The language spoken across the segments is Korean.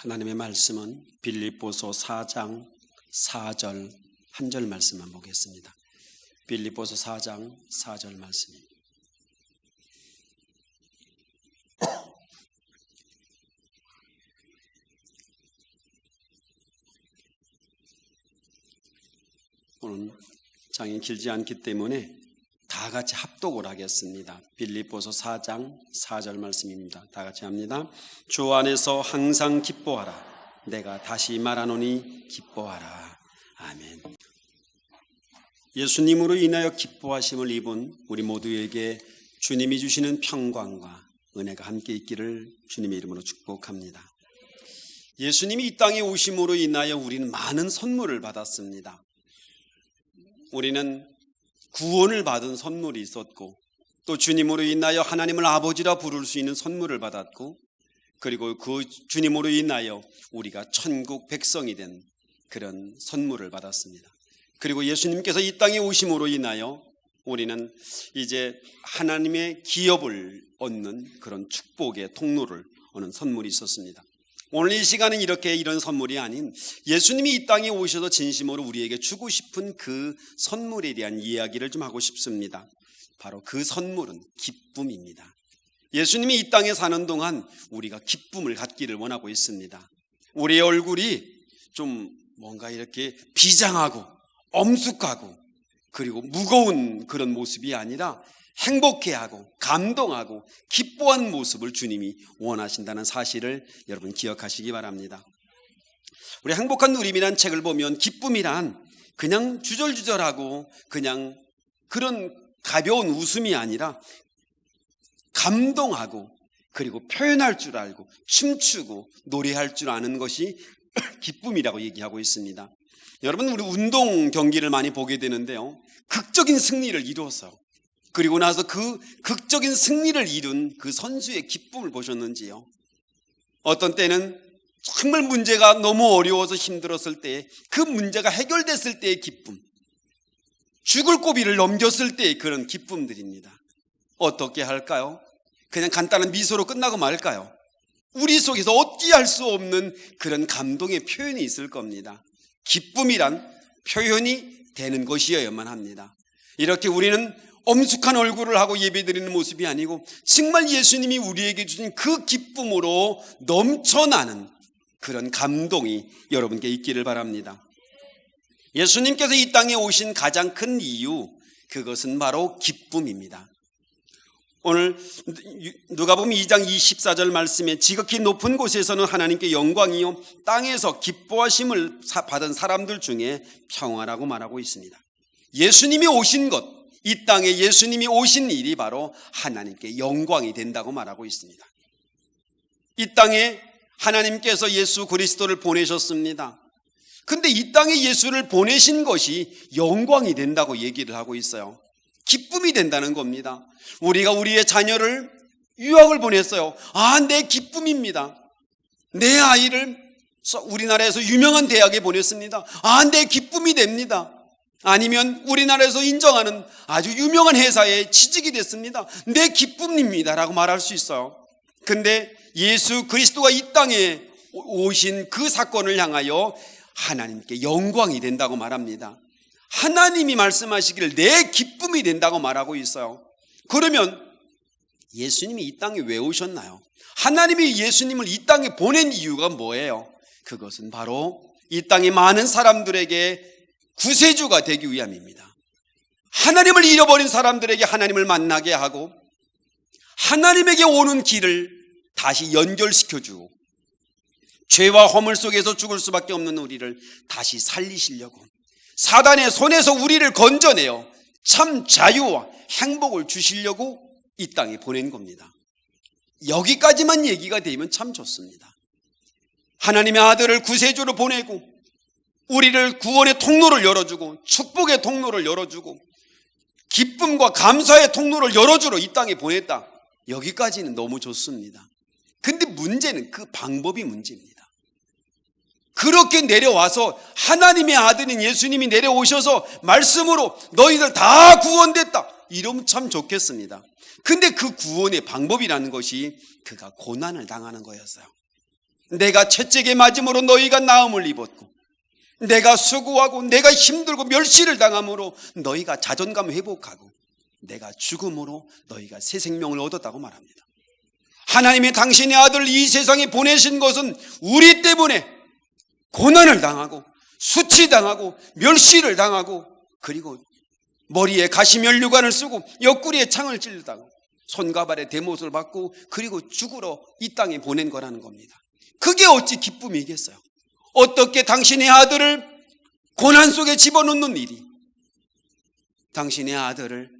하나님의 말씀은 빌립보서 4장 4절 한 절 말씀만 보겠습니다. 빌립보서 4장 4절 말씀입니다. 오늘 장이 길지 않기 때문에 다 같이 합독을 하겠습니다. 빌립보서 4장 4절 말씀입니다. 다 같이 합니다. 주 안에서 항상 기뻐하라. 내가 다시 말하노니 기뻐하라. 아멘. 예수님으로 인하여 기뻐하심을 입은 우리 모두에게 주님이 주시는 평강과 은혜가 함께 있기를 주님의 이름으로 축복합니다. 예수님이 이 땅에 오심으로 인하여 우리는 많은 선물을 받았습니다. 우리는 구원을 받은 선물이 있었고, 또 주님으로 인하여 하나님을 아버지라 부를 수 있는 선물을 받았고, 그리고 그 주님으로 인하여 우리가 천국 백성이 된 그런 선물을 받았습니다. 그리고 예수님께서 이 땅에 오심으로 인하여 우리는 이제 하나님의 기업을 얻는 그런 축복의 통로를 얻는 선물이 있었습니다. 오늘 이 시간은 이런 선물이 아닌 예수님이 이 땅에 오셔서 진심으로 우리에게 주고 싶은 그 선물에 대한 이야기를 좀 하고 싶습니다. 바로 그 선물은 기쁨입니다. 예수님이 이 땅에 사는 동안 우리가 기쁨을 갖기를 원하고 있습니다. 우리의 얼굴이 좀 뭔가 이렇게 비장하고 엄숙하고 그리고 무거운 그런 모습이 아니라 행복해하고 감동하고 기뻐한 모습을 주님이 원하신다는 사실을 여러분 기억하시기 바랍니다. 우리 행복한 누림이란 책을 보면 기쁨이란 그냥 주절주절하고 그냥 그런 가벼운 웃음이 아니라 감동하고 그리고 표현할 줄 알고 춤추고 노래할 줄 아는 것이 기쁨이라고 얘기하고 있습니다. 여러분, 우리 운동 경기를 많이 보게 되는데요, 극적인 승리를 이루었어요. 그리고 나서 그 극적인 승리를 이룬 그 선수의 기쁨을 보셨는지요? 어떤 때는 정말 문제가 너무 어려워서 힘들었을 때 그 문제가 해결됐을 때의 기쁨, 죽을 고비를 넘겼을 때의 그런 기쁨들입니다. 어떻게 할까요? 그냥 간단한 미소로 끝나고 말까요? 우리 속에서 어찌할 수 없는 그런 감동의 표현이 있을 겁니다. 기쁨이란 표현이 되는 것이어야만 합니다. 이렇게 우리는 엄숙한 얼굴을 하고 예배드리는 모습이 아니고 정말 예수님이 우리에게 주신 그 기쁨으로 넘쳐나는 그런 감동이 여러분께 있기를 바랍니다. 예수님께서 이 땅에 오신 가장 큰 이유, 그것은 바로 기쁨입니다. 오늘 누가복음 2장 24절 말씀에 지극히 높은 곳에서는 하나님께 영광이요 땅에서 기뻐하심을 받은 사람들 중에 평화라고 말하고 있습니다. 예수님이 오신 것, 이 땅에 예수님이 오신 일이 바로 하나님께 영광이 된다고 말하고 있습니다. 이 땅에 하나님께서 예수 그리스도를 보내셨습니다. 근데 이 땅에 예수를 보내신 것이 영광이 된다고 얘기를 하고 있어요. 기쁨이 된다는 겁니다. 우리가 우리의 자녀를 유학을 보냈어요. 내 기쁨입니다. 내 아이를 우리나라에서 유명한 대학에 보냈습니다. 내 기쁨이 됩니다. 아니면 우리나라에서 인정하는 아주 유명한 회사에 취직이 됐습니다. 내 기쁨입니다 라고 말할 수 있어요. 근데 예수 그리스도가 이 땅에 오신 그 사건을 향하여 하나님께 영광이 된다고 말합니다. 하나님이 말씀하시기를 내 기쁨이 된다고 말하고 있어요. 그러면 예수님이 이 땅에 왜 오셨나요? 하나님이 예수님을 이 땅에 보낸 이유가 뭐예요? 그것은 바로 이 땅의 많은 사람들에게 구세주가 되기 위함입니다. 하나님을 잃어버린 사람들에게 하나님을 만나게 하고 하나님에게 오는 길을 다시 연결시켜주고 죄와 허물 속에서 죽을 수밖에 없는 우리를 다시 살리시려고 사단의 손에서 우리를 건져내어 참 자유와 행복을 주시려고 이 땅에 보낸 겁니다. 여기까지만 얘기가 되면 참 좋습니다. 하나님의 아들을 구세주로 보내고 우리를 구원의 통로를 열어주고 축복의 통로를 열어주고 기쁨과 감사의 통로를 열어주러 이 땅에 보냈다. 여기까지는 너무 좋습니다. 근데 문제는 그 방법이 문제입니다. 그렇게 내려와서 하나님의 아들인 예수님이 내려오셔서 말씀으로 너희들 다 구원됐다 이러면 참 좋겠습니다. 근데 그 구원의 방법이라는 것이 그가 고난을 당하는 거였어요. 내가 채찍에 맞음으로 너희가 나음을 입었고 내가 수고하고 내가 힘들고 멸시를 당함으로 너희가 자존감 회복하고 내가 죽음으로 너희가 새 생명을 얻었다고 말합니다. 하나님이 당신의 아들을 이 세상에 보내신 것은 우리 때문에 고난을 당하고 수치당하고 멸시를 당하고 그리고 머리에 가시면류관을 쓰고 옆구리에 창을 찔러다고 손과 발에 대못을 받고 그리고 죽으러 이 땅에 보낸 거라는 겁니다. 그게 어찌 기쁨이겠어요? 어떻게 당신의 아들을 고난 속에 집어넣는 일이, 당신의 아들을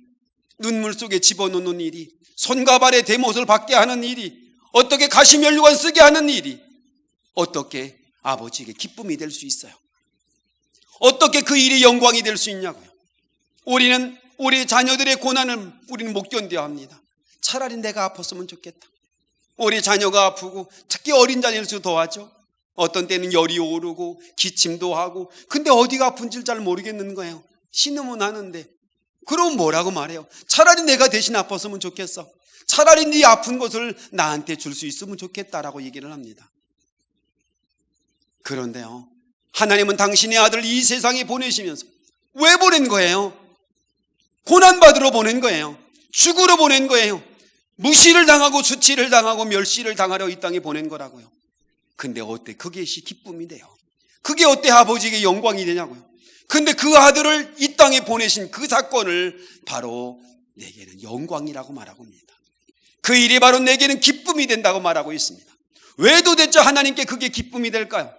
눈물 속에 집어넣는 일이, 손과 발에 대못을 받게 하는 일이, 어떻게 가시면류관 쓰게 하는 일이 어떻게 아버지에게 기쁨이 될 수 있어요? 어떻게 그 일이 영광이 될 수 있냐고요? 우리는 우리 자녀들의 고난을 우리는 못 견뎌야 합니다. 차라리 내가 아팠으면 좋겠다. 우리 자녀가 아프고 특히 어린 자녀일수록 더하죠. 어떤 때는 열이 오르고 기침도 하고 근데 어디가 아픈지 잘 모르겠는 거예요. 신음은 하는데 그럼 뭐라고 말해요? 차라리 내가 대신 아팠으면 좋겠어. 차라리 네 아픈 것을 나한테 줄 수 있으면 좋겠다라고 얘기를 합니다. 그런데요, 하나님은 당신의 아들을 이 세상에 보내시면서 왜 보낸 거예요? 고난받으러 보낸 거예요. 죽으러 보낸 거예요. 무시를 당하고 수치를 당하고 멸시를 당하려 이 땅에 보낸 거라고요. 근데 어때 그게 기쁨이 돼요? 그게 어때 아버지에게 영광이 되냐고요? 근데 그 아들을 이 땅에 보내신 그 사건을 바로 내게는 영광이라고 말하고 있습니다. 그 일이 바로 내게는 기쁨이 된다고 말하고 있습니다. 왜 도대체 하나님께 그게 기쁨이 될까요?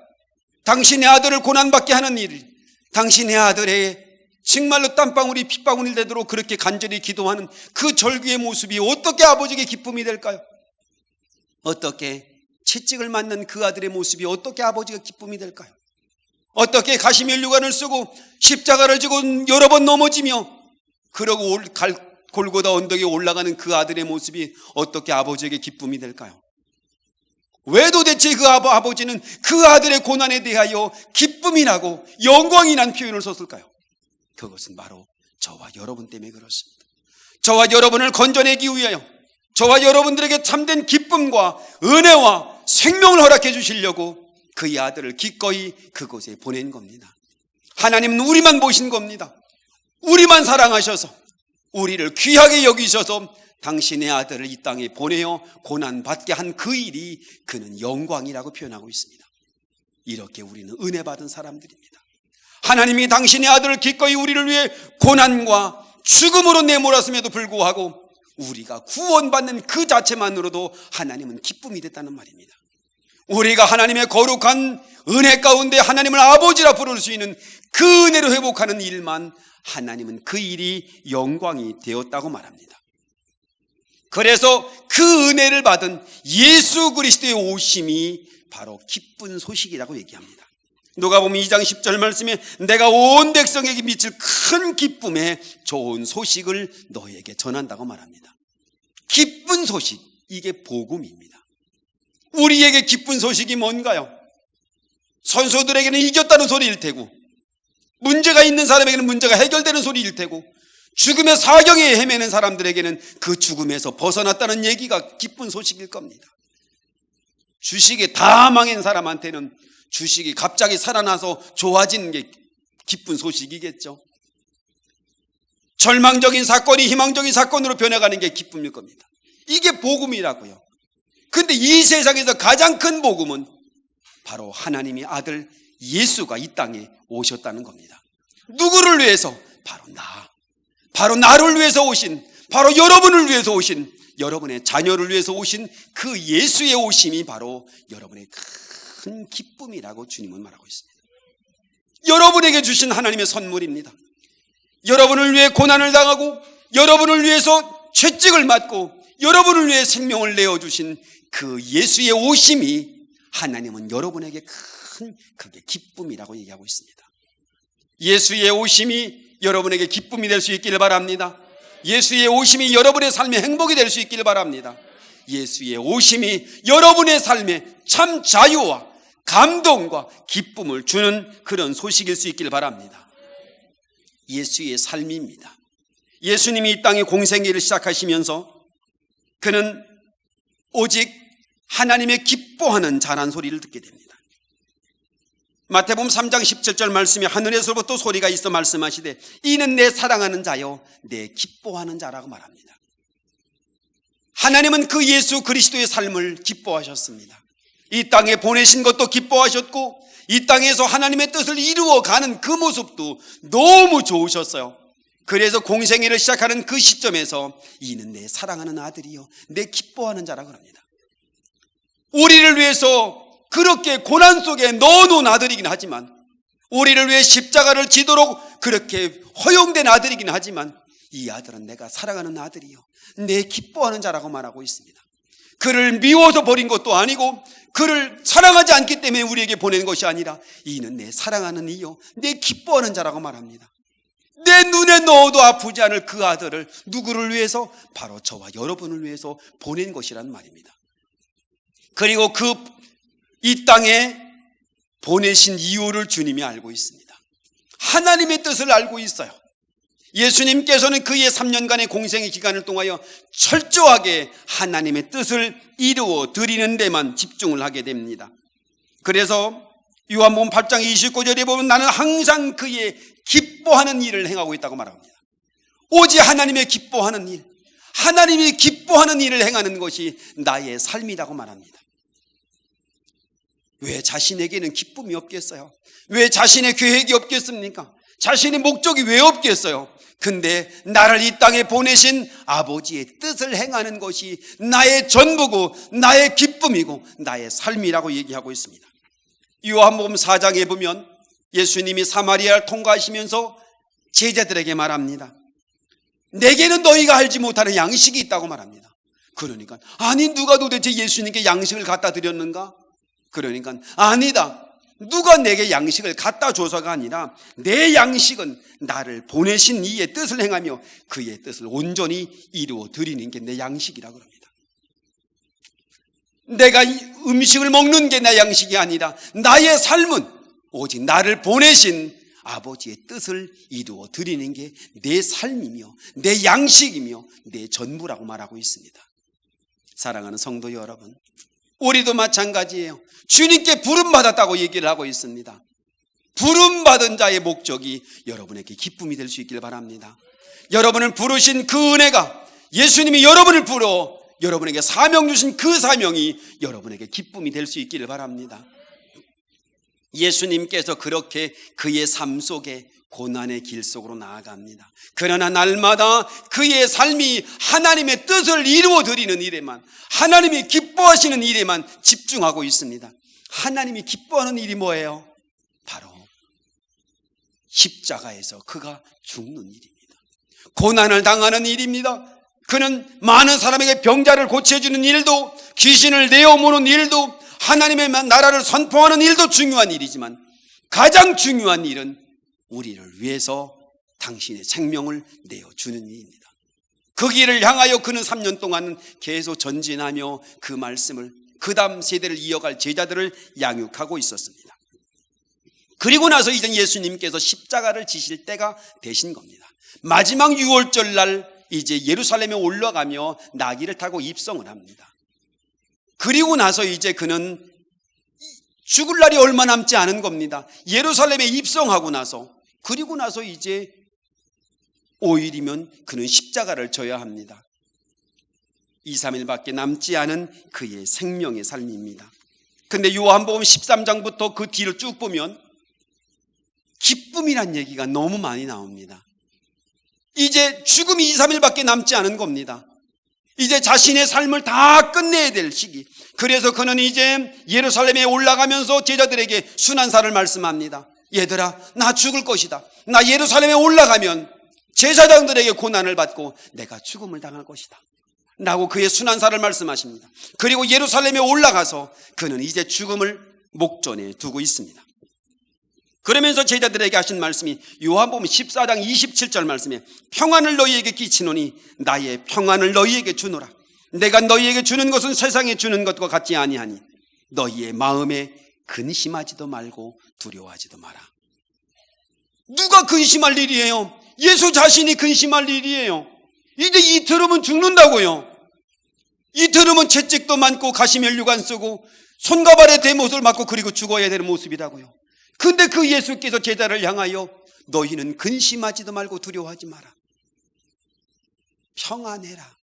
당신의 아들을 고난받게 하는 일, 당신의 아들의 정말로 땀방울이 핏방울이 되도록 그렇게 간절히 기도하는 그 절규의 모습이 어떻게 아버지에게 기쁨이 될까요? 어떻게 채찍을 맞는 그 아들의 모습이 어떻게 아버지가 기쁨이 될까요? 어떻게 가시면류관을 쓰고 십자가를 지고 여러 번 넘어지며 그러고 골고다 언덕에 올라가는 그 아들의 모습이 어떻게 아버지에게 기쁨이 될까요? 왜 도대체 그 아버지는 그 아들의 고난에 대하여 기쁨이 나고 영광이 난 표현을 썼을까요? 그것은 바로 저와 여러분 때문에 그렇습니다. 저와 여러분을 건져내기 위하여 저와 여러분들에게 참된 기쁨과 은혜와 생명을 허락해 주시려고 그의 아들을 기꺼이 그곳에 보낸 겁니다. 하나님은 우리만 보신 겁니다. 우리만 사랑하셔서 우리를 귀하게 여기셔서 당신의 아들을 이 땅에 보내어 고난받게 한 그 일이 그는 영광이라고 표현하고 있습니다. 이렇게 우리는 은혜 받은 사람들입니다. 하나님이 당신의 아들을 기꺼이 우리를 위해 고난과 죽음으로 내몰았음에도 불구하고 우리가 구원받는 그 자체만으로도 하나님은 기쁨이 됐다는 말입니다. 우리가 하나님의 거룩한 은혜 가운데 하나님을 아버지라 부를 수 있는 그 은혜로 회복하는 일만 하나님은 그 일이 영광이 되었다고 말합니다. 그래서 그 은혜를 받은 예수 그리스도의 오심이 바로 기쁜 소식이라고 얘기합니다. 누가복음 2장 10절 말씀에 내가 온 백성에게 미칠 큰 기쁨의 좋은 소식을 너에게 전한다고 말합니다. 기쁜 소식, 이게 복음입니다. 우리에게 기쁜 소식이 뭔가요? 선수들에게는 이겼다는 소리일 테고, 문제가 있는 사람에게는 문제가 해결되는 소리일 테고, 죽음의 사경에 헤매는 사람들에게는 그 죽음에서 벗어났다는 얘기가 기쁜 소식일 겁니다. 주식이 다 망한 사람한테는 주식이 갑자기 살아나서 좋아지는 게 기쁜 소식이겠죠. 절망적인 사건이 희망적인 사건으로 변해가는 게 기쁨일 겁니다. 이게 복음이라고요. 근데 이 세상에서 가장 큰 복음은 바로 하나님의 아들 예수가 이 땅에 오셨다는 겁니다. 누구를 위해서? 바로 나를 위해서 오신, 바로 여러분을 위해서 오신, 여러분의 자녀를 위해서 오신 그 예수의 오심이 바로 여러분의 큰 기쁨이라고 주님은 말하고 있습니다. 여러분에게 주신 하나님의 선물입니다. 여러분을 위해 고난을 당하고 여러분을 위해서 채찍을 맞고 여러분을 위해 생명을 내어주신 그 예수의 오심이 하나님은 여러분에게 큰 그게 기쁨이라고 얘기하고 있습니다. 예수의 오심이 여러분에게 기쁨이 될 수 있기를 바랍니다. 예수의 오심이 여러분의 삶의 행복이 될 수 있기를 바랍니다. 예수의 오심이 여러분의 삶에 참 자유와 감동과 기쁨을 주는 그런 소식일 수 있기를 바랍니다. 예수의 삶입니다. 예수님이 이 땅에 공생애를 시작하시면서 그는 오직 하나님의 기쁨 기뻐하는 자란 소리를 듣게 됩니다. 마태복음 3장 17절 말씀에 하늘에서부터 소리가 있어 말씀하시되 이는 내 사랑하는 자요 내 기뻐하는 자라고 말합니다. 하나님은 그 예수 그리스도의 삶을 기뻐하셨습니다. 이 땅에 보내신 것도 기뻐하셨고 이 땅에서 하나님의 뜻을 이루어가는 그 모습도 너무 좋으셨어요. 그래서 공생애를 시작하는 그 시점에서 이는 내 사랑하는 아들이요 내 기뻐하는 자라고 합니다. 우리를 위해서 그렇게 고난 속에 넣어놓은 아들이긴 하지만, 우리를 위해 십자가를 지도록 그렇게 허용된 아들이긴 하지만, 이 아들은 내가 사랑하는 아들이요 내 기뻐하는 자라고 말하고 있습니다. 그를 미워서 버린 것도 아니고 그를 사랑하지 않기 때문에 우리에게 보낸 것이 아니라 이는 내 사랑하는 이요 내 기뻐하는 자라고 말합니다. 내 눈에 넣어도 아프지 않을 그 아들을 누구를 위해서? 바로 저와 여러분을 위해서 보낸 것이란 말입니다. 그리고 이 땅에 보내신 이유를 주님이 알고 있습니다. 하나님의 뜻을 알고 있어요. 예수님께서는 그의 3년간의 공생의 기간을 통하여 철저하게 하나님의 뜻을 이루어 드리는 데만 집중을 하게 됩니다. 그래서 요한복음 8장 29절에 보면 나는 항상 그의 기뻐하는 일을 행하고 있다고 말합니다. 오직 하나님의 기뻐하는 일, 하나님이 기뻐하는 일을 행하는 것이 나의 삶이라고 말합니다. 왜 자신에게는 기쁨이 없겠어요? 왜 자신의 계획이 없겠습니까? 자신의 목적이 왜 없겠어요? 근데 나를 이 땅에 보내신 아버지의 뜻을 행하는 것이 나의 전부고 나의 기쁨이고 나의 삶이라고 얘기하고 있습니다. 요한복음 4장에 보면 예수님이 사마리아를 통과하시면서 제자들에게 말합니다. 내게는 너희가 알지 못하는 양식이 있다고 말합니다. 그러니까 아니 누가 도대체 예수님께 양식을 갖다 드렸는가? 그러니까 아니다. 누가 내게 양식을 갖다 줘서가 아니라 내 양식은 나를 보내신 이의 뜻을 행하며 그의 뜻을 온전히 이루어 드리는 게 내 양식이라고 합니다. 내가 이 음식을 먹는 게 내 양식이 아니라 나의 삶은 오직 나를 보내신 아버지의 뜻을 이루어 드리는 게 내 삶이며 내 양식이며 내 전부라고 말하고 있습니다. 사랑하는 성도 여러분, 우리도 마찬가지예요. 주님께 부름받았다고 얘기를 하고 있습니다. 부름받은 자의 목적이 여러분에게 기쁨이 될 수 있길 바랍니다. 여러분을 부르신 그 은혜가, 예수님이 여러분을 불러 여러분에게 사명 주신 그 사명이 여러분에게 기쁨이 될 수 있기를 바랍니다. 예수님께서 그렇게 그의 삶 속에 고난의 길 속으로 나아갑니다. 그러나 날마다 그의 삶이 하나님의 뜻을 이루어 드리는 일에만, 하나님이 기뻐하시는 일에만 집중하고 있습니다. 하나님이 기뻐하는 일이 뭐예요? 바로 십자가에서 그가 죽는 일입니다. 고난을 당하는 일입니다. 그는 많은 사람에게 병자를 고쳐주는 일도, 귀신을 내어모는 일도, 하나님의 나라를 선포하는 일도 중요한 일이지만 가장 중요한 일은 우리를 위해서 당신의 생명을 내어주는 일입니다. 그 길을 향하여 그는 3년 동안은 계속 전진하며 그 말씀을, 그 다음 세대를 이어갈 제자들을 양육하고 있었습니다. 그리고 나서 이제 예수님께서 십자가를 지실 때가 되신 겁니다. 마지막 6월절 날 이제 예루살렘에 올라가며 나귀를 타고 입성을 합니다. 그리고 나서 이제 그는 죽을 날이 얼마 남지 않은 겁니다. 예루살렘에 입성하고 나서, 그리고 나서 이제 5일이면 그는 십자가를 져야 합니다. 2, 3일밖에 남지 않은 그의 생명의 삶입니다. 근데 요한복음 13장부터 그 뒤를 쭉 보면 기쁨이란 얘기가 너무 많이 나옵니다. 이제 죽음이 2, 3일밖에 남지 않은 겁니다. 이제 자신의 삶을 다 끝내야 될 시기. 그래서 그는 이제 예루살렘에 올라가면서 제자들에게 순환사를 말씀합니다. 얘들아, 나 죽을 것이다. 나 예루살렘에 올라가면 제사장들에게 고난을 받고 내가 죽음을 당할 것이다 라고 그의 순환사를 말씀하십니다. 그리고 예루살렘에 올라가서 그는 이제 죽음을 목전에 두고 있습니다. 그러면서 제자들에게 하신 말씀이 요한복음 14장 27절 말씀에 평안을 너희에게 끼치노니 나의 평안을 너희에게 주노라. 내가 너희에게 주는 것은 세상에 주는 것과 같지 아니하니 너희의 마음에 근심하지도 말고 두려워하지도 마라. 누가 근심할 일이에요? 예수 자신이 근심할 일이에요. 이제 이틀 후면 죽는다고요. 이틀 후면 채찍도 많고 가시면류관 쓰고 손과 발의 대못을 맞고 그리고 죽어야 되는 모습이라고요. 근데 그 예수께서 제자를 향하여 너희는 근심하지도 말고 두려워하지 마라. 평안해라.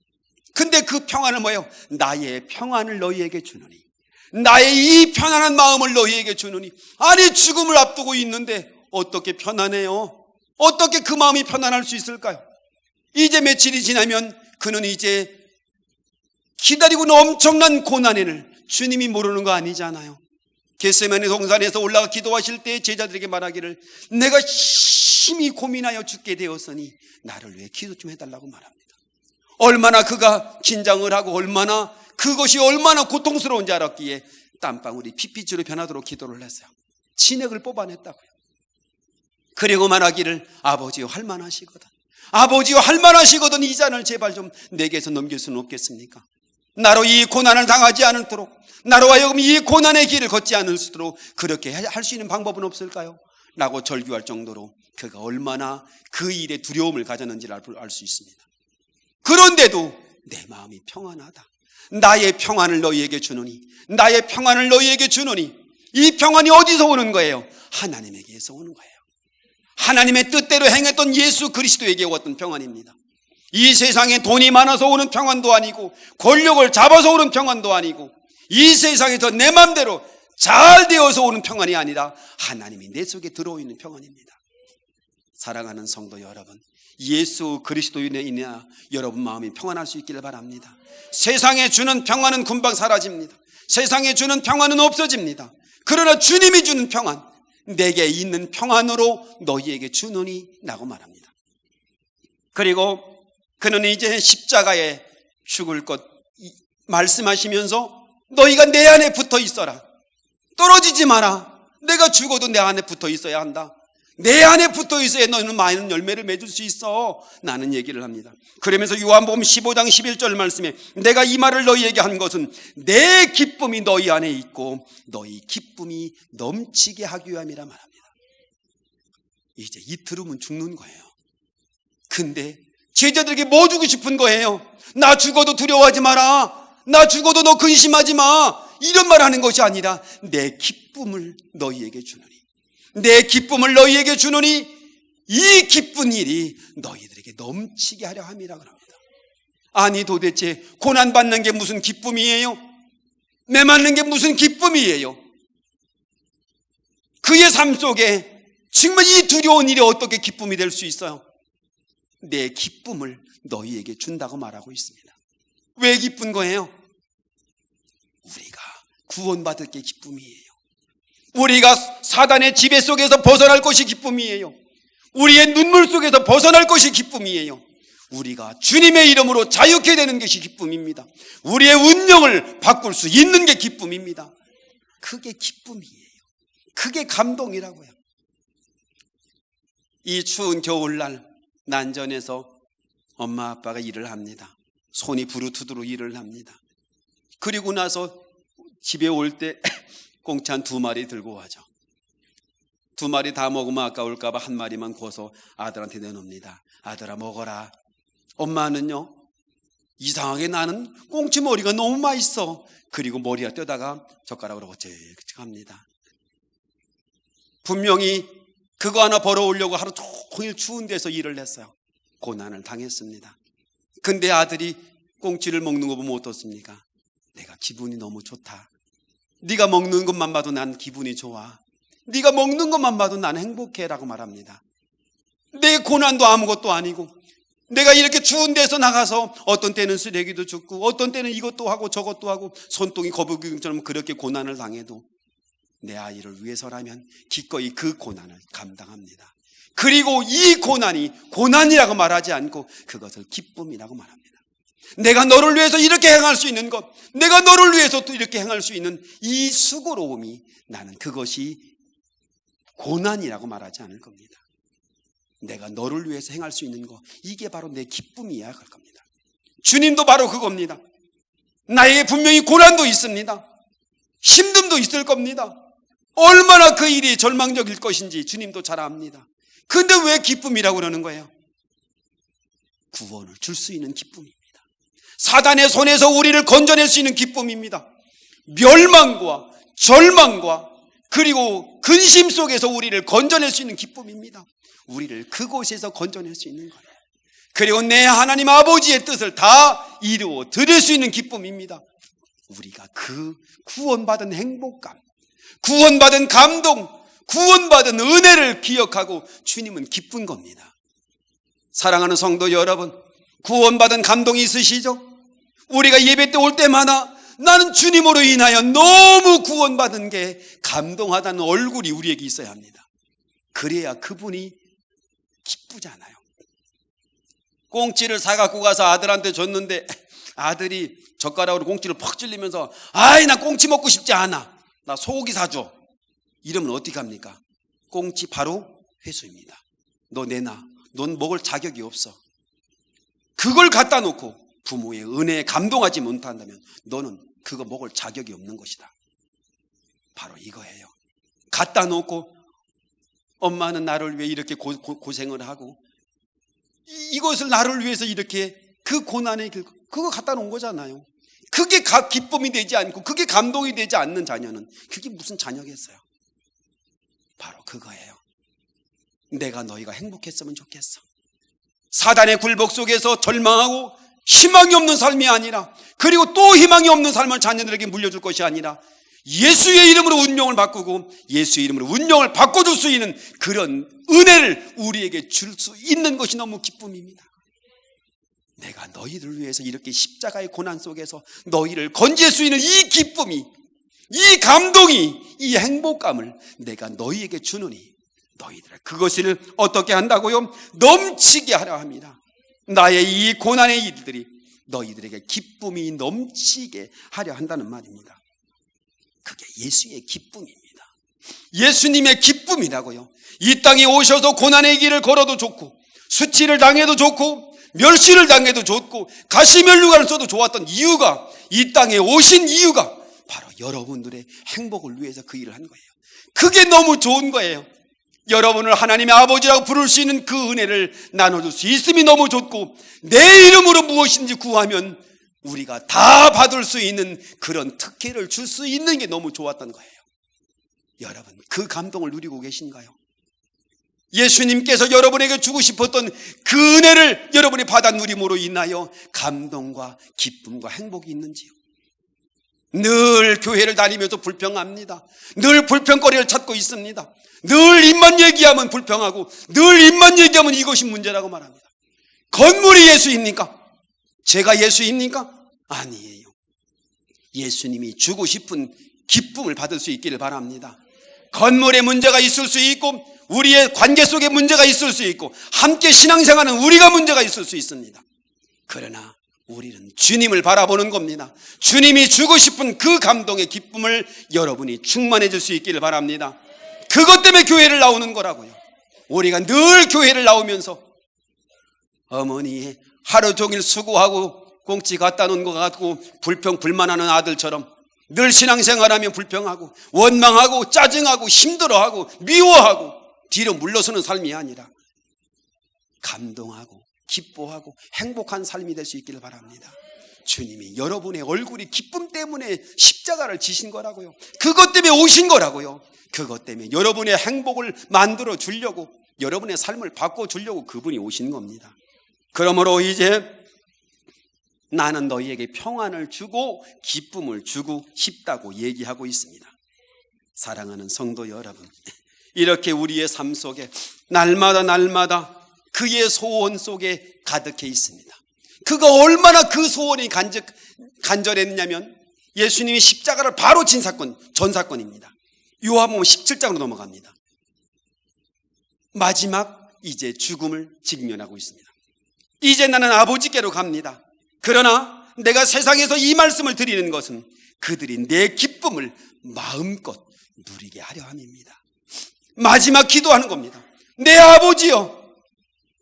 근데 그 평안은 뭐예요? 나의 평안을 너희에게 주노니, 나의 이 편안한 마음을 너희에게 주노니. 아니, 죽음을 앞두고 있는데 어떻게 편안해요? 어떻게 그 마음이 편안할 수 있을까요? 이제 며칠이 지나면 그는 이제 기다리고 있는 엄청난 고난을 주님이 모르는 거 아니잖아요. 겟세마네 동산에서 올라가 기도하실 때 제자들에게 말하기를 내가 심히 고민하여 죽게 되었으니 나를 위해 기도 좀 해달라고 말합니다. 얼마나 그가 긴장을 하고 얼마나 그것이 얼마나 고통스러운지 알았기에 땀방울이 핏빛으로 변하도록 기도를 했어요. 진액을 뽑아냈다고요. 그리고 말하기를 아버지여 할만하시거든, 아버지여 할만하시거든 이 잔을 제발 좀 내게서 넘길 수는 없겠습니까? 나로 이 고난을 당하지 않도록, 나로 하여금 이 고난의 길을 걷지 않을수록 그렇게 할 수 있는 방법은 없을까요? 라고 절규할 정도로 그가 얼마나 그 일에 두려움을 가졌는지를 알 수 있습니다. 그런데도 내 마음이 평안하다, 나의 평안을 너희에게 주노니, 나의 평안을 너희에게 주노니. 이 평안이 어디서 오는 거예요? 하나님에게서 오는 거예요. 하나님의 뜻대로 행했던 예수 그리스도에게 왔던 평안입니다. 이 세상에 돈이 많아서 오는 평안도 아니고, 권력을 잡아서 오는 평안도 아니고, 이 세상에서 내 맘대로 잘 되어서 오는 평안이 아니라 하나님이 내 속에 들어오는 평안입니다. 사랑하는 성도 여러분, 예수 그리스도인에 인하여 여러분 마음이 평안할 수 있기를 바랍니다. 세상에 주는 평안은 금방 사라집니다. 세상에 주는 평안은 없어집니다. 그러나 주님이 주는 평안, 내게 있는 평안으로 너희에게 주노니 라고 말합니다. 그리고 그는 이제 십자가에 죽을 것 말씀하시면서 너희가 내 안에 붙어 있어라, 떨어지지 마라. 내가 죽어도 내 안에 붙어 있어야 한다. 내 안에 붙어 있어야 너희는 많은 열매를 맺을 수 있어. 나는 얘기를 합니다. 그러면서 요한복음 15장 11절 말씀에 내가 이 말을 너희에게 한 것은 내 기쁨이 너희 안에 있고 너희 기쁨이 넘치게 하기 위함이라 말합니다. 이제 이 들으면 죽는 거예요. 근데 제자들에게 뭐 주고 싶은 거예요? 나 죽어도 두려워하지 마라, 나 죽어도 너 근심하지 마, 이런 말 하는 것이 아니라 내 기쁨을 너희에게 주노니, 내 기쁨을 너희에게 주노니 이 기쁜 일이 너희들에게 넘치게 하려 함이라 그럽니다. 아니, 도대체 고난받는 게 무슨 기쁨이에요? 매 맞는 게 무슨 기쁨이에요? 그의 삶 속에 정말 이 두려운 일이 어떻게 기쁨이 될 수 있어요? 내 기쁨을 너희에게 준다고 말하고 있습니다. 왜 기쁜 거예요? 우리가 구원받을 게 기쁨이에요. 우리가 사단의 지배 속에서 벗어날 것이 기쁨이에요. 우리의 눈물 속에서 벗어날 것이 기쁨이에요. 우리가 주님의 이름으로 자유케 되는 것이 기쁨입니다. 우리의 운명을 바꿀 수 있는 게 기쁨입니다. 그게 기쁨이에요. 그게 감동이라고요. 이 추운 겨울날 난전에서 엄마 아빠가 일을 합니다. 손이 부르트도록 일을 합니다. 그리고 나서 집에 올 때 꽁치 한 2마리 들고 와죠. 2마리 다 먹으면 아까울까 봐 1마리만 구워서 아들한테 내놓습니다. 아들아 먹어라. 엄마는요, 이상하게 나는 꽁치 머리가 너무 맛있어. 그리고 머리가 떼다가 젓가락으로 어째합니다. 분명히 그거 하나 벌어오려고 하루 종일 추운 데서 일을 했어요. 고난을 당했습니다. 근데 아들이 꽁치를 먹는 거 보면 어떻습니까? 내가 기분이 너무 좋다. 네가 먹는 것만 봐도 난 기분이 좋아. 네가 먹는 것만 봐도 난 행복해 라고 말합니다. 내 고난도 아무것도 아니고, 내가 이렇게 추운 데서 나가서 어떤 때는 쓰레기도 줍고 어떤 때는 이것도 하고 저것도 하고 손등이 거북이처럼 그렇게 고난을 당해도 내 아이를 위해서라면 기꺼이 그 고난을 감당합니다. 그리고 이 고난이 고난이라고 말하지 않고 그것을 기쁨이라고 말합니다. 내가 너를 위해서 이렇게 행할 수 있는 것, 내가 너를 위해서 또 이렇게 행할 수 있는 이 수고로움이, 나는 그것이 고난이라고 말하지 않을 겁니다. 내가 너를 위해서 행할 수 있는 것, 이게 바로 내 기쁨이야 그럴 겁니다. 주님도 바로 그겁니다. 나에게 분명히 고난도 있습니다. 힘듦도 있을 겁니다. 얼마나 그 일이 절망적일 것인지 주님도 잘 압니다. 근데 왜 기쁨이라고 그러는 거예요? 구원을 줄 수 있는 기쁨입니다. 사단의 손에서 우리를 건져낼 수 있는 기쁨입니다. 멸망과 절망과 그리고 근심 속에서 우리를 건져낼 수 있는 기쁨입니다. 우리를 그곳에서 건져낼 수 있는 거예요. 그리고 내 하나님 아버지의 뜻을 다 이루어 드릴 수 있는 기쁨입니다. 우리가 그 구원받은 행복감, 구원받은 감동, 구원받은 은혜를 기억하고 주님은 기쁜 겁니다. 사랑하는 성도 여러분, 구원받은 감동이 있으시죠? 우리가 예배 때 올 때마다 나는 주님으로 인하여 너무 구원받은 게 감동하다는 얼굴이 우리에게 있어야 합니다. 그래야 그분이 기쁘잖아요. 꽁치를 사갖고 가서 아들한테 줬는데 아들이 젓가락으로 꽁치를 퍽 찔리면서 아이 나 꽁치 먹고 싶지 않아, 나 소고기 사줘, 이러면 어떻게 합니까? 꽁치 바로 회수입니다. 너 내놔, 넌 먹을 자격이 없어. 그걸 갖다 놓고 부모의 은혜에 감동하지 못한다면 너는 그거 먹을 자격이 없는 것이다. 바로 이거예요. 갖다 놓고 엄마는 나를 위해 이렇게 고생을 하고 이것을 나를 위해서 이렇게 그 고난의 길, 그거 갖다 놓은 거잖아요. 그게 기쁨이 되지 않고 그게 감동이 되지 않는 자녀는 그게 무슨 자녀겠어요? 바로 그거예요. 내가 너희가 행복했으면 좋겠어. 사단의 굴복 속에서 절망하고 희망이 없는 삶이 아니라, 그리고 또 희망이 없는 삶을 자녀들에게 물려줄 것이 아니라 예수의 이름으로 운명을 바꾸고 예수의 이름으로 운명을 바꿔줄 수 있는 그런 은혜를 우리에게 줄 수 있는 것이 너무 기쁨입니다. 내가 너희를 위해서 이렇게 십자가의 고난 속에서 너희를 건질 수 있는 이 기쁨이, 이 감동이, 이 행복감을 내가 너희에게 주느니 너희들 그것을 어떻게 한다고요? 넘치게 하려 합니다. 나의 이 고난의 일들이 너희들에게 기쁨이 넘치게 하려 한다는 말입니다. 그게 예수의 기쁨입니다. 예수님의 기쁨이라고요. 이 땅에 오셔서 고난의 길을 걸어도 좋고 수치를 당해도 좋고 멸시를 당해도 좋고 가시면류관을 써도 좋았던 이유가, 이 땅에 오신 이유가 바로 여러분들의 행복을 위해서 그 일을 한 거예요. 그게 너무 좋은 거예요. 여러분을 하나님의 아버지라고 부를 수 있는 그 은혜를 나눠줄 수 있음이 너무 좋고, 내 이름으로 무엇인지 구하면 우리가 다 받을 수 있는 그런 특혜를 줄 수 있는 게 너무 좋았던 거예요. 여러분, 그 감동을 누리고 계신가요? 예수님께서 여러분에게 주고 싶었던 그 은혜를 여러분이 받아 누림으로 인하여 감동과 기쁨과 행복이 있는지요? 늘 교회를 다니면서 불평합니다. 늘 불평거리를 찾고 있습니다. 늘 입만 얘기하면 불평하고 늘 입만 얘기하면 이것이 문제라고 말합니다. 건물이 예수입니까? 제가 예수입니까? 아니에요. 예수님이 주고 싶은 기쁨을 받을 수 있기를 바랍니다. 건물에 문제가 있을 수 있고 우리의 관계 속에 문제가 있을 수 있고 함께 신앙생활하는 우리가 문제가 있을 수 있습니다. 그러나 우리는 주님을 바라보는 겁니다. 주님이 주고 싶은 그 감동의 기쁨을 여러분이 충만해질 수 있기를 바랍니다. 그것 때문에 교회를 나오는 거라고요. 우리가 늘 교회를 나오면서 어머니 하루 종일 수고하고 꽁치 갖다 놓은 것 같고 불평불만하는 아들처럼 늘 신앙생활하면 불평하고 원망하고 짜증하고 힘들어하고 미워하고 뒤로 물러서는 삶이 아니라 감동하고 기뻐하고 행복한 삶이 될 수 있기를 바랍니다. 주님이 여러분의 얼굴이 기쁨 때문에 십자가를 지신 거라고요. 그것 때문에 오신 거라고요. 그것 때문에 여러분의 행복을 만들어 주려고, 여러분의 삶을 바꿔주려고 그분이 오신 겁니다. 그러므로 이제 나는 너희에게 평안을 주고 기쁨을 주고 싶다고 얘기하고 있습니다. 사랑하는 성도 여러분, 이렇게 우리의 삶 속에 날마다 그의 소원 속에 가득해 있습니다. 그가 얼마나 그 소원이 간절했냐면 예수님이 십자가를 바로 진 사건, 전 사건입니다. 요한복음 17장으로 넘어갑니다. 마지막 이제 죽음을 직면하고 있습니다. 이제 나는 아버지께로 갑니다. 그러나 내가 세상에서 이 말씀을 드리는 것은 그들이 내 기쁨을 마음껏 누리게 하려 함입니다. 마지막 기도하는 겁니다. 내 아버지여,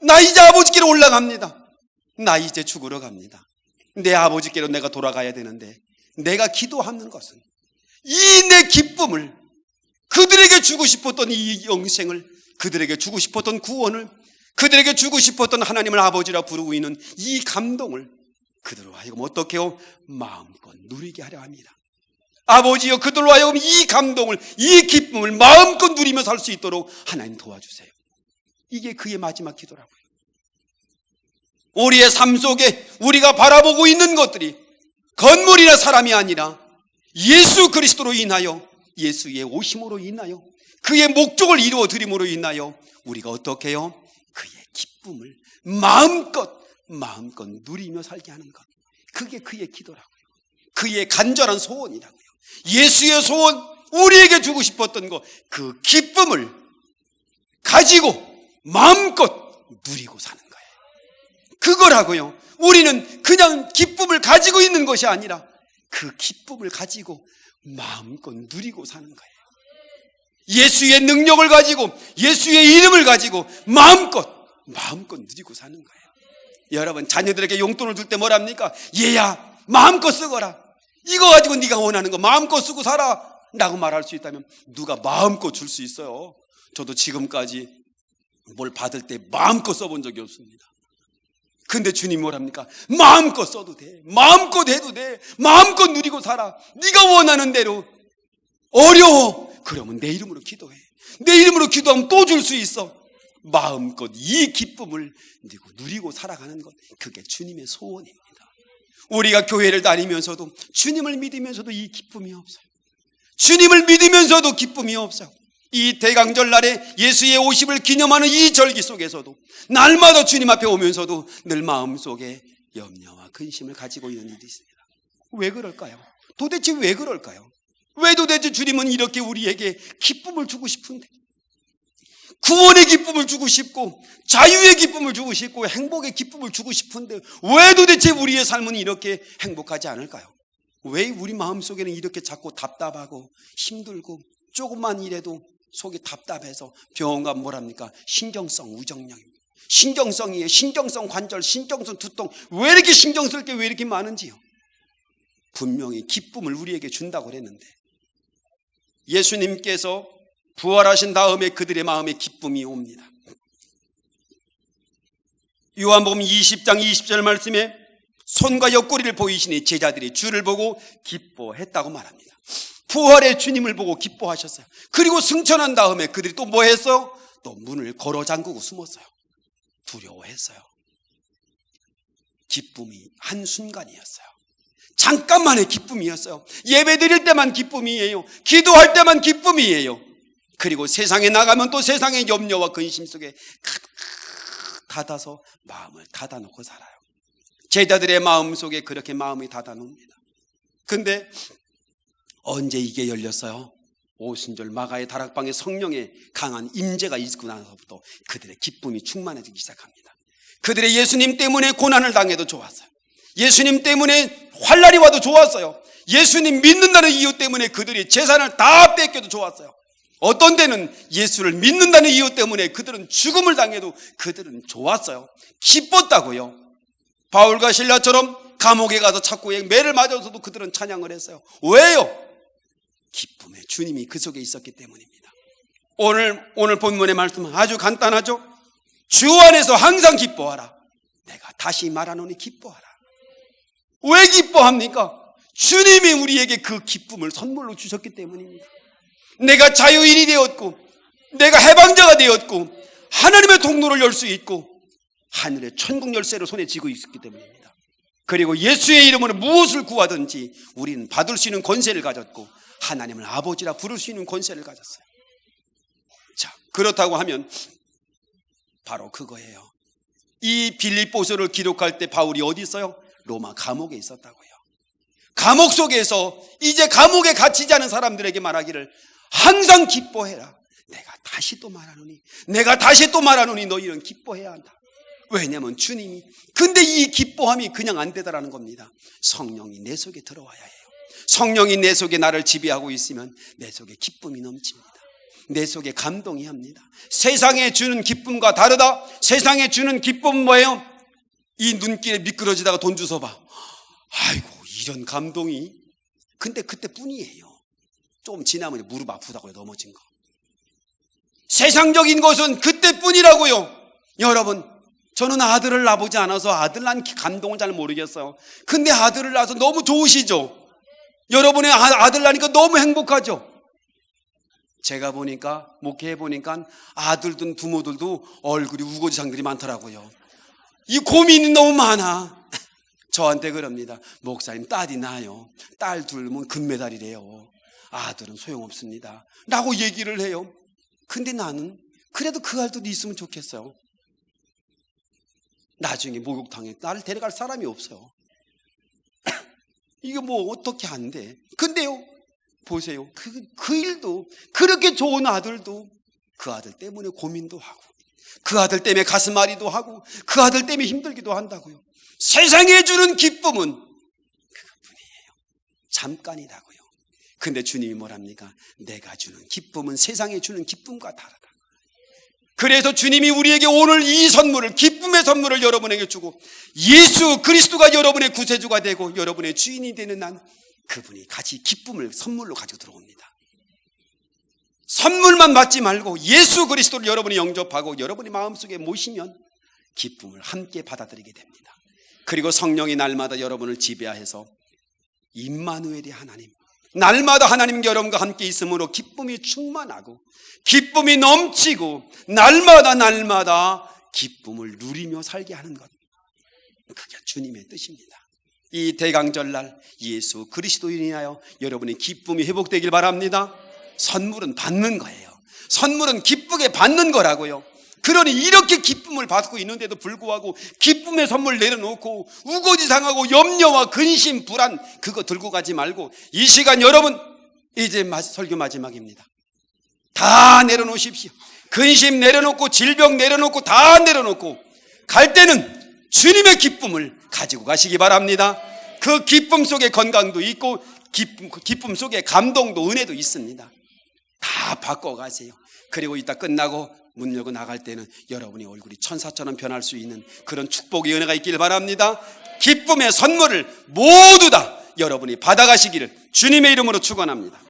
나 이제 아버지께로 올라갑니다. 나 이제 죽으러 갑니다. 내 아버지께로 내가 돌아가야 되는데 내가 기도하는 것은 이 내 기쁨을, 그들에게 주고 싶었던 이 영생을, 그들에게 주고 싶었던 구원을, 그들에게 주고 싶었던 하나님을 아버지라 부르고 있는 이 감동을 그들로 하여금 어떻게 해요? 마음껏 누리게 하려 합니다. 아버지여, 그들로 하여금 이 감동을, 이 기쁨을 마음껏 누리며 살 수 있도록 하나님 도와주세요. 이게 그의 마지막 기도라고요. 우리의 삶 속에 우리가 바라보고 있는 것들이 건물이나 사람이 아니라 예수 그리스도로 인하여, 예수의 오심으로 인하여, 그의 목적을 이루어 드림으로 인하여 우리가 어떻게 해요? 그의 기쁨을 마음껏 누리며 살게 하는 것, 그게 그의 기도라고요. 그의 간절한 소원이라고요. 예수의 소원, 우리에게 주고 싶었던 것, 그 기쁨을 가지고 마음껏 누리고 사는 거예요. 그거라고요. 우리는 그냥 기쁨을 가지고 있는 것이 아니라 그 기쁨을 가지고 마음껏 누리고 사는 거예요. 예수의 능력을 가지고, 예수의 이름을 가지고 마음껏 누리고 사는 거예요. 여러분, 자녀들에게 용돈을 줄 때 뭐랍니까? 얘야, 마음껏 쓰거라. 이거 가지고 네가 원하는 거 마음껏 쓰고 살아 라고 말할 수 있다면 누가 마음껏 줄 수 있어요? 저도 지금까지 뭘 받을 때 마음껏 써본 적이 없습니다. 근데 주님 뭐랍니까? 마음껏 써도 돼, 마음껏 해도 돼, 마음껏 누리고 살아. 네가 원하는 대로. 어려워, 그러면 내 이름으로 기도해. 내 이름으로 기도하면 또 줄 수 있어. 마음껏 이 기쁨을 누리고 살아가는 것, 그게 주님의 소원입니다. 우리가 교회를 다니면서도, 주님을 믿으면서도 이 기쁨이 없어요. 주님을 믿으면서도 기쁨이 없어요. 이 대강절 날에 예수의 오심을 기념하는 이 절기 속에서도, 날마다 주님 앞에 오면서도 늘 마음속에 염려와 근심을 가지고 있는 일이 있습니다. 왜 그럴까요? 도대체 왜 그럴까요? 왜 도대체 주님은 이렇게 우리에게 기쁨을 주고 싶은데, 구원의 기쁨을 주고 싶고, 자유의 기쁨을 주고 싶고, 행복의 기쁨을 주고 싶은데 왜 도대체 우리의 삶은 이렇게 행복하지 않을까요? 왜 우리 마음속에는 이렇게 자꾸 답답하고 힘들고, 조금만 일해도 속이 답답해서 병원 가면 뭐랍니까? 신경성 우정령입니다. 신경성이에요. 신경성 관절, 신경성 두통. 왜 이렇게 신경 쓸 게 왜 이렇게 많은지요? 분명히 기쁨을 우리에게 준다고 그랬는데, 예수님께서 부활하신 다음에 그들의 마음에 기쁨이 옵니다. 요한복음 20장 20절 말씀에 손과 옆구리를 보이시니 제자들이 주를 보고 기뻐했다고 말합니다. 부활의 주님을 보고 기뻐하셨어요. 그리고 승천한 다음에 그들이 또 뭐 했어요? 또 문을 걸어 잠그고 숨었어요. 두려워했어요. 기쁨이 한순간이었어요. 잠깐만의 기쁨이었어요. 예배 드릴 때만 기쁨이에요. 기도할 때만 기쁨이에요. 그리고 세상에 나가면 또 세상의 염려와 근심 속에 가득 닫아서 마음을 닫아놓고 살아요. 제자들의 마음 속에 그렇게 마음이 닫아놓습니다. 근데 언제 이게 열렸어요? 오순절 마가의 다락방에 성령의 강한 임재가 있고 나서부터 그들의 기쁨이 충만해지기 시작합니다. 그들의 예수님 때문에 고난을 당해도 좋았어요. 예수님 때문에 환난이 와도 좋았어요. 예수님 믿는다는 이유 때문에 그들이 재산을 다 뺏겨도 좋았어요. 어떤 때는 예수를 믿는다는 이유 때문에 그들은 죽음을 당해도 그들은 좋았어요. 기뻤다고요. 바울과 실라처럼 감옥에 가서 착고에 매를 맞아서도 그들은 찬양을 했어요. 왜요? 기쁨의 주님이 그 속에 있었기 때문입니다. 오늘 본문의 말씀은 아주 간단하죠. 주 안에서 항상 기뻐하라. 내가 다시 말하노니 기뻐하라. 왜 기뻐합니까? 주님이 우리에게 그 기쁨을 선물로 주셨기 때문입니다. 내가 자유인이 되었고, 내가 해방자가 되었고, 하나님의 통로를 열 수 있고, 하늘의 천국 열쇠를 손에 쥐고 있었기 때문입니다. 그리고 예수의 이름으로 무엇을 구하든지 우리는 받을 수 있는 권세를 가졌고, 하나님을 아버지라 부를 수 있는 권세를 가졌어요. 자, 그렇다고 하면 바로 그거예요. 이 빌립보서를 기록할 때 바울이 어디 있어요? 로마 감옥에 있었다고요. 감옥 속에서 이제 감옥에 갇히지 않은 사람들에게 말하기를 항상 기뻐해라. 내가 다시 또 말하노니 너희는 기뻐해야 한다. 왜냐하면 주님이, 근데 이 기뻐함이 그냥 안 되더라는 겁니다. 성령이 내 속에 들어와야 해요. 성령이 내 속에 나를 지배하고 있으면 내 속에 기쁨이 넘칩니다. 내 속에 감동이 합니다. 세상에 주는 기쁨과 다르다. 세상에 주는 기쁨은 뭐예요? 이 눈길에 미끄러지다가 돈 주워 봐. 아이고, 이런 감동이. 근데 그때뿐이에요. 조금 지나면 무릎 아프다고요, 넘어진 거. 세상적인 것은 그때뿐이라고요. 여러분, 저는 아들을 낳아보지 않아서 아들 낳은 감동을 잘 모르겠어요. 근데 아들을 낳아서 너무 좋으시죠? 여러분의 아들 나니까 너무 행복하죠? 제가 보니까, 목회해 보니까 아들든 부모들도 얼굴이 우거지상들이 많더라고요. 이 고민이 너무 많아. 저한테 그럽니다. 목사님, 딸이 나요. 딸 둘면 금메달이래요. 아들은 소용없습니다 라고 얘기를 해요. 근데 나는 그래도 그 아들도 있으면 좋겠어요. 나중에 목욕탕에 나를 데려갈 사람이 없어요. 이게 뭐 어떻게 안 돼. 근데요, 보세요. 그 일도, 그렇게 좋은 아들도 그 아들 때문에 고민도 하고, 그 아들 때문에 가슴앓이도 하고, 그 아들 때문에 힘들기도 한다고요. 세상에 주는 기쁨은 그것뿐이에요. 잠깐이라고요. 근데 주님이 뭐랍니까? 내가 주는 기쁨은 세상에 주는 기쁨과 다르다. 그래서 주님이 우리에게 오늘 이 선물을, 기쁨의 선물을 여러분에게 주고, 예수 그리스도가 여러분의 구세주가 되고 여러분의 주인이 되는 난, 그분이 같이 기쁨을 선물로 가지고 들어옵니다. 선물만 받지 말고 예수 그리스도를 여러분이 영접하고 여러분의 마음속에 모시면 기쁨을 함께 받아들이게 됩니다. 그리고 성령이 날마다 여러분을 지배하여서 임마누엘이 하나님, 날마다 하나님과 여러분과 함께 있음으로 기쁨이 충만하고 기쁨이 넘치고 날마다 기쁨을 누리며 살게 하는 것, 그게 주님의 뜻입니다. 이 대강절날 예수 그리스도로 인하여 여러분의 기쁨이 회복되길 바랍니다. 선물은 받는 거예요. 선물은 기쁘게 받는 거라고요. 그러니 이렇게 기쁨을 받고 있는데도 불구하고 기쁨의 선물 내려놓고 우거지상하고 염려와 근심, 불안 그거 들고 가지 말고, 이 시간 여러분, 이제 설교 마지막입니다. 다 내려놓으십시오. 근심 내려놓고 질병 내려놓고 다 내려놓고 갈 때는 주님의 기쁨을 가지고 가시기 바랍니다. 그 기쁨 속에 건강도 있고 기쁨 속에 감동도 은혜도 있습니다. 다 바꿔가세요. 그리고 이따 끝나고 문 열고 나갈 때는 여러분의 얼굴이 천사처럼 변할 수 있는 그런 축복의 은혜가 있기를 바랍니다. 기쁨의 선물을 모두 다 여러분이 받아가시기를 주님의 이름으로 축원합니다.